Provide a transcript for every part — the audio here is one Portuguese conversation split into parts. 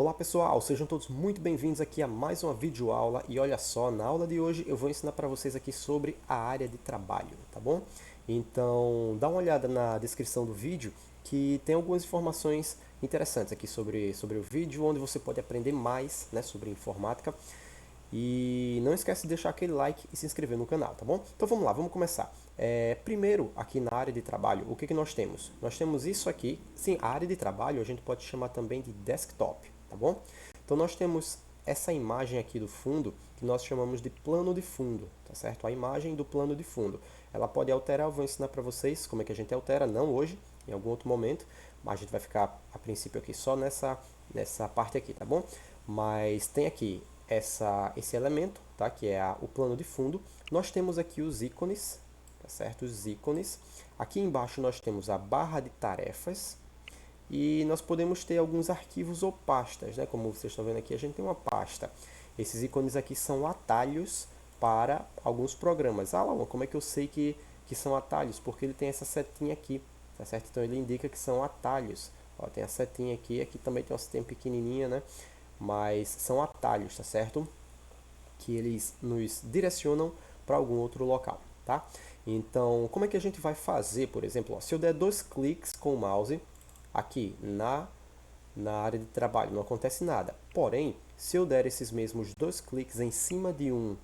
Olá pessoal, sejam todos muito bem-vindos aqui a mais uma videoaula e olha só, na aula de hoje eu vou ensinar para vocês aqui sobre a área de trabalho, tá bom? Então dá uma olhada na descrição do vídeo que tem algumas informações interessantes aqui sobre o vídeo, onde você pode aprender mais, né, sobre informática. E não esquece de deixar aquele like e se inscrever no canal, tá bom? Então vamos lá, vamos começar. Primeiro, aqui na área de trabalho, o que que nós temos? Nós temos isso aqui, sim, a área de trabalho a gente pode chamar também de desktop, tá bom? Então nós temos essa imagem aqui do fundo, que nós chamamos de plano de fundo, tá certo? A imagem do plano de fundo. Ela pode alterar, eu vou ensinar para vocês como é que a gente altera, não hoje, em algum outro momento, mas a gente vai ficar a princípio aqui só nessa parte aqui, tá bom? Mas tem aqui esse elemento, tá? Que é o plano de fundo. Nós temos aqui os ícones, tá certo? Os ícones. Aqui embaixo nós temos a barra de tarefas e nós podemos ter alguns arquivos ou pastas, né? Como vocês estão vendo aqui, a gente tem uma pasta. Esses ícones aqui são atalhos para alguns programas. Ah, Laura, como é que eu sei que são atalhos? Porque ele tem essa setinha aqui, tá certo? Então ele indica que são atalhos. Ó, tem a setinha aqui, aqui também tem uma setinha pequenininha, né? Mas são atalhos, tá certo? Que eles nos direcionam para algum outro local, tá? Então, como é que a gente vai fazer, por exemplo, ó, se eu der 2 cliques com o mouse aqui na área de trabalho, não acontece nada. Porém, se eu der esses mesmos 2 cliques em cima de um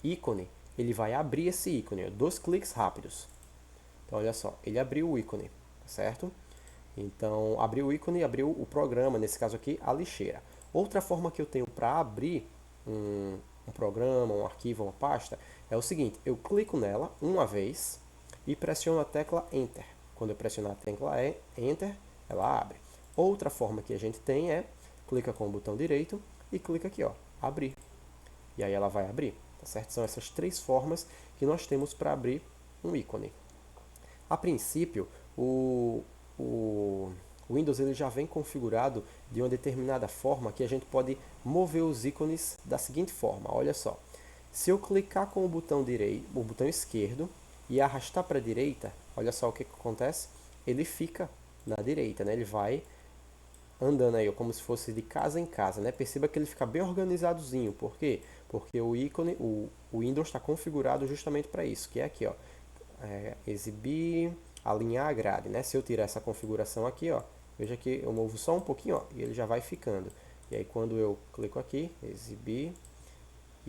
ícone, ele vai abrir esse ícone, 2 cliques rápidos. Então, olha só, ele abriu o ícone, certo? Então, abriu o ícone e abriu o programa, nesse caso aqui, a lixeira. Outra forma que eu tenho para abrir um programa, um arquivo, uma pasta, é o seguinte, eu clico nela uma vez e pressiono a tecla Enter. Quando eu pressionar a tecla Enter, ela abre. Outra forma que a gente tem é, clica com o botão direito e clica aqui, ó, abrir. E aí ela vai abrir, tá certo? São essas 3 formas que nós temos para abrir um ícone. A princípio, o Windows ele já vem configurado de uma determinada forma que a gente pode mover os ícones da seguinte forma. Olha só, se eu clicar com o botão direito, o botão esquerdo e arrastar para a direita, olha só o que acontece. Ele fica na direita, né? Ele vai andando aí, ó, como se fosse de casa em casa, né? Perceba que ele fica bem organizadozinho. Por quê? Porque o ícone, o Windows está configurado justamente para isso, que é aqui, ó, exibir, alinhar a grade, né? Se eu tirar essa configuração aqui, ó, veja que eu movo só um pouquinho, ó, e ele já vai ficando. E aí quando eu clico aqui, exibir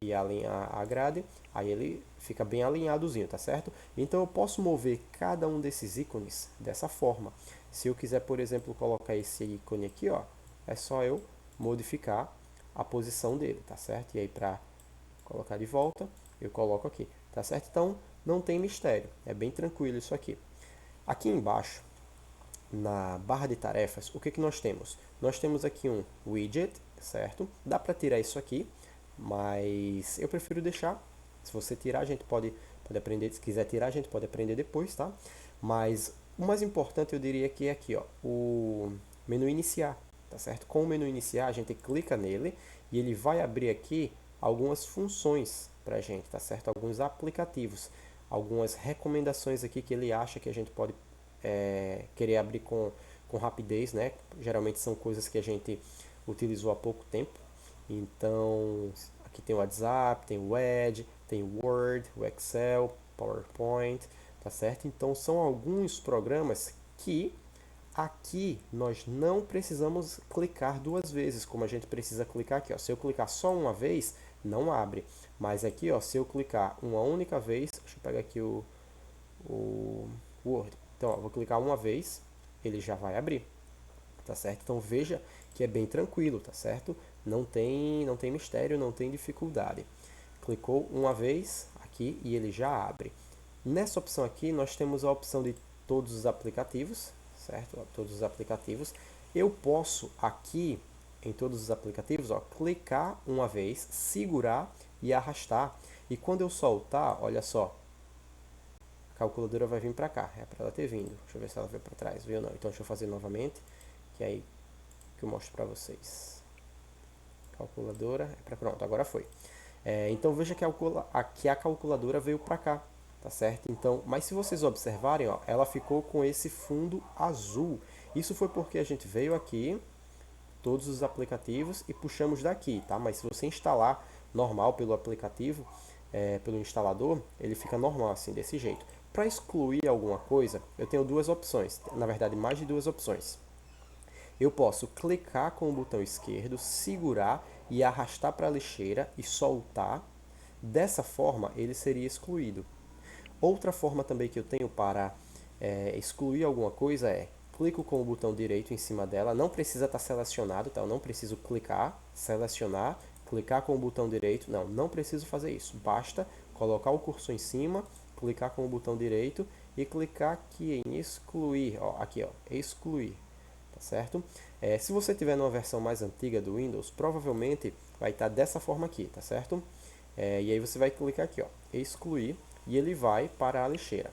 e alinhar a grade, aí ele fica bem alinhadozinho, tá certo? Então eu posso mover cada um desses ícones dessa forma. Se eu quiser, por exemplo, colocar esse ícone aqui, ó, é só eu modificar a posição dele, tá certo? E aí para colocar de volta, eu coloco aqui, tá certo? Então não tem mistério, é bem tranquilo isso aqui. Aqui embaixo, na barra de tarefas, o que que nós temos? Nós temos aqui um widget, certo? Dá para tirar isso aqui, mas eu prefiro deixar. Se você tirar, a gente pode aprender. Se quiser tirar, a gente pode aprender depois, tá? Mas o mais importante eu diria que é aqui, ó, o menu iniciar, tá certo? Com o menu iniciar, a gente clica nele e ele vai abrir aqui algumas funções para a gente, tá certo? Alguns aplicativos, algumas recomendações aqui que ele acha que a gente pode querer abrir com rapidez, né? Geralmente são coisas que a gente utilizou há pouco tempo. Então, aqui tem o WhatsApp, tem o Edge, tem o Word, o Excel, PowerPoint, tá certo? Então, são alguns programas que aqui nós não precisamos clicar 2 vezes, como a gente precisa clicar aqui, ó. Se eu clicar só uma vez, não abre. Mas aqui, ó, se eu clicar uma única vez, deixa eu pegar aqui o Word. Então, ó, vou clicar uma vez, ele já vai abrir, tá certo? Então veja que é bem tranquilo, tá certo? Não tem mistério, não tem dificuldade. Clicou uma vez aqui e ele já abre. Nessa opção aqui nós temos a opção de todos os aplicativos, certo? Todos os aplicativos. Eu posso aqui em todos os aplicativos, ó, clicar uma vez, segurar e arrastar. E quando eu soltar, olha só, a calculadora vai vir para cá, é para ela ter vindo. Deixa eu ver se ela veio para trás, viu? Não. Então deixa eu fazer novamente, que aí que eu mostro para vocês. Calculadora, pronto, agora foi. Então veja que aqui a calculadora veio para cá, tá certo? Então, mas se vocês observarem, ó, ela ficou com esse fundo azul. Isso foi porque a gente veio aqui, todos os aplicativos e puxamos daqui, tá? Mas se você instalar normal pelo aplicativo, pelo instalador, ele fica normal assim, desse jeito. Para excluir alguma coisa, eu tenho duas opções, na verdade mais de duas opções. Eu posso clicar com o botão esquerdo, segurar e arrastar para a lixeira e soltar. Dessa forma, ele seria excluído. Outra forma também que eu tenho para excluir alguma coisa é clico com o botão direito em cima dela, não precisa estar selecionado, tá? Eu não preciso clicar, selecionar, clicar com o botão direito, não preciso fazer isso. Basta colocar o cursor em cima, clicar com o botão direito e clicar aqui em excluir, ó, aqui ó, excluir, tá certo? Se você tiver numa versão mais antiga do Windows, provavelmente vai estar dessa forma aqui, tá certo? E aí você vai clicar aqui, ó, excluir, e ele vai para a lixeira.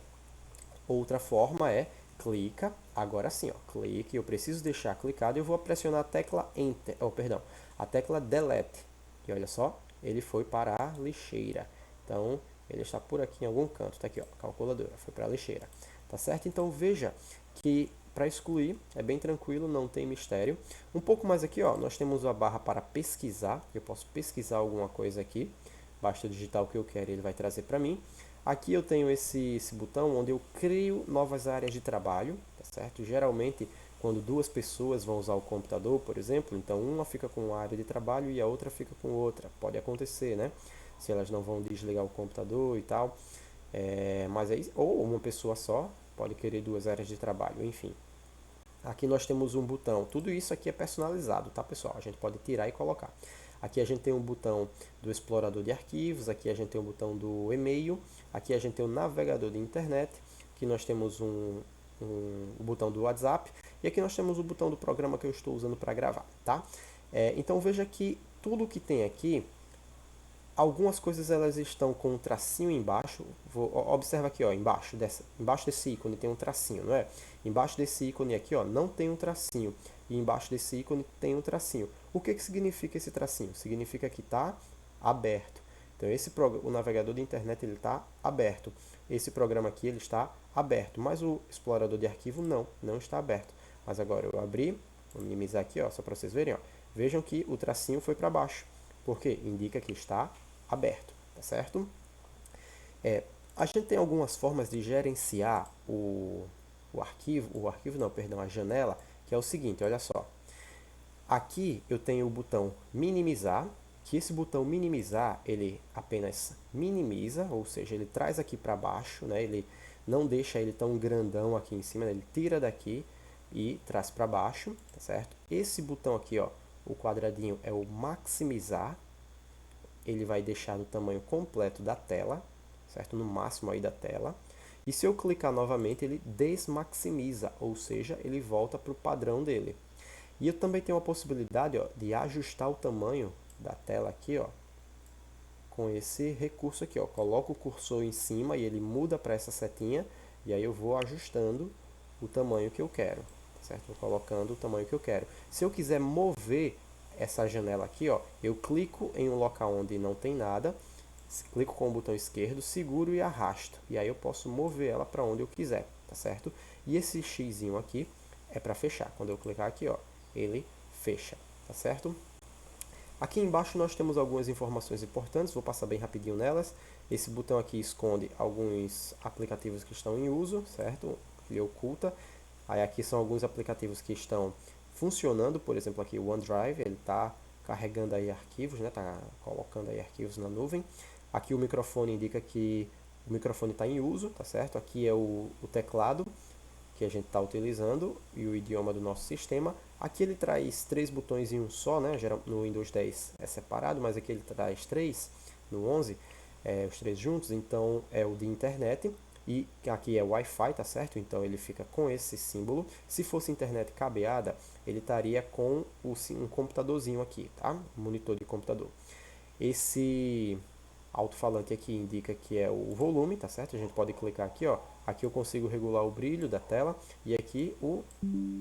Outra forma é clica, agora sim, ó, clique, eu preciso deixar clicado e eu vou pressionar a tecla Enter, perdão, a tecla Delete. E olha só, ele foi para a lixeira. Então, ele está por aqui em algum canto, tá aqui, ó, calculadora, foi para a lixeira. Tá certo? Então, veja que para excluir é bem tranquilo, não tem mistério. Um pouco mais aqui, ó, nós temos a barra para pesquisar, eu posso pesquisar alguma coisa aqui. Basta digitar o que eu quero e ele vai trazer para mim. Aqui eu tenho esse botão onde eu crio novas áreas de trabalho, tá certo? Geralmente, quando duas pessoas vão usar o computador, por exemplo, então uma fica com uma área de trabalho e a outra fica com outra. Pode acontecer, né? Se elas não vão desligar o computador e tal. Mas aí, ou uma pessoa só pode querer duas áreas de trabalho, enfim. Aqui nós temos um botão, tudo isso aqui é personalizado, tá pessoal? A gente pode tirar e colocar. Aqui a gente tem um botão do explorador de arquivos, aqui a gente tem um botão do e-mail, aqui a gente tem o navegador de internet, aqui nós temos o botão do WhatsApp e aqui nós temos o botão do programa que eu estou usando para gravar, tá? Então veja que tudo que tem aqui, algumas coisas elas estão com um tracinho embaixo. Observa aqui, ó, embaixo desse ícone tem um tracinho, não é? Embaixo desse ícone aqui, ó, não tem um tracinho. E embaixo desse ícone tem um tracinho. O que significa esse tracinho? Significa que está aberto. Então o navegador de internet ele está aberto. Esse programa aqui ele está aberto, mas o explorador de arquivo não está aberto. Mas agora eu abri, vou minimizar aqui, ó, só para vocês verem, ó. Vejam que o tracinho foi para baixo. Porque indica que está aberto, tá certo? A gente tem algumas formas de gerenciar a janela, que é o seguinte, olha só. Aqui eu tenho o botão minimizar, que esse botão minimizar, ele apenas minimiza, ou seja, ele traz aqui para baixo, né? Ele não deixa ele tão grandão aqui em cima, né? Ele tira daqui e traz para baixo, tá certo? Esse botão aqui, ó, o quadradinho é o maximizar, ele vai deixar no tamanho completo da tela, certo? No máximo aí da tela. E se eu clicar novamente, ele desmaximiza, ou seja, ele volta para o padrão dele. E eu também tenho a possibilidade, ó, de ajustar o tamanho da tela aqui, ó, com esse recurso aqui, ó. Coloco o cursor em cima e ele muda para essa setinha, e aí eu vou ajustando o tamanho que eu quero, certo? Vou colocando o tamanho que eu quero. Se eu quiser mover essa janela aqui, ó, eu clico em um local onde não tem nada, clico com o botão esquerdo, seguro e arrasto. E aí eu posso mover ela para onde eu quiser, tá certo? E esse xizinho aqui é para fechar. Quando eu clicar aqui, ó, ele fecha, tá certo? Aqui embaixo nós temos algumas informações importantes, vou passar bem rapidinho nelas. Esse botão aqui esconde alguns aplicativos que estão em uso, certo? Ele oculta. Aí aqui são alguns aplicativos que estão funcionando, por exemplo aqui o OneDrive, ele está carregando aí arquivos, né? Está colocando aí arquivos na nuvem. Aqui o microfone indica que o microfone está em uso, tá certo? Aqui é o teclado que a gente está utilizando e o idioma do nosso sistema. Aqui ele traz 3 botões em um só, né? No Windows 10 é separado, mas aqui ele traz 3, no 11, os 3 juntos, então é o de internet. E aqui é Wi-Fi, tá certo? Então ele fica com esse símbolo. Se fosse internet cabeada, ele estaria com um computadorzinho aqui, tá? Um monitor de computador. Esse alto-falante aqui indica que é o volume, tá certo? A gente pode clicar aqui, ó. Aqui eu consigo regular o brilho da tela e aqui o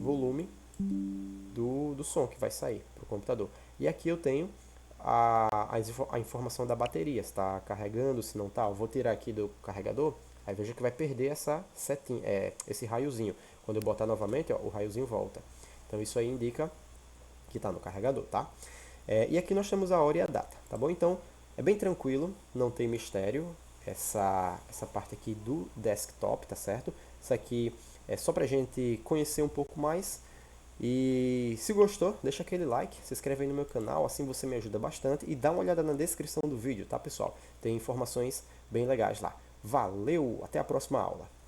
volume do som que vai sair para o computador. E aqui eu tenho a informação da bateria, se está carregando, se não está. Eu vou tirar aqui do carregador, aí veja que vai perder essa setinha, esse raiozinho. Quando eu botar novamente, ó, o raiozinho volta. Então isso aí indica que está no carregador, tá? E aqui nós temos a hora e a data, tá bom? Então, é bem tranquilo, não tem mistério, essa parte aqui do desktop, tá certo? Isso aqui é só pra gente conhecer um pouco mais. E se gostou, deixa aquele like, se inscreve aí no meu canal, assim você me ajuda bastante. E dá uma olhada na descrição do vídeo, tá pessoal? Tem informações bem legais lá. Valeu, até a próxima aula!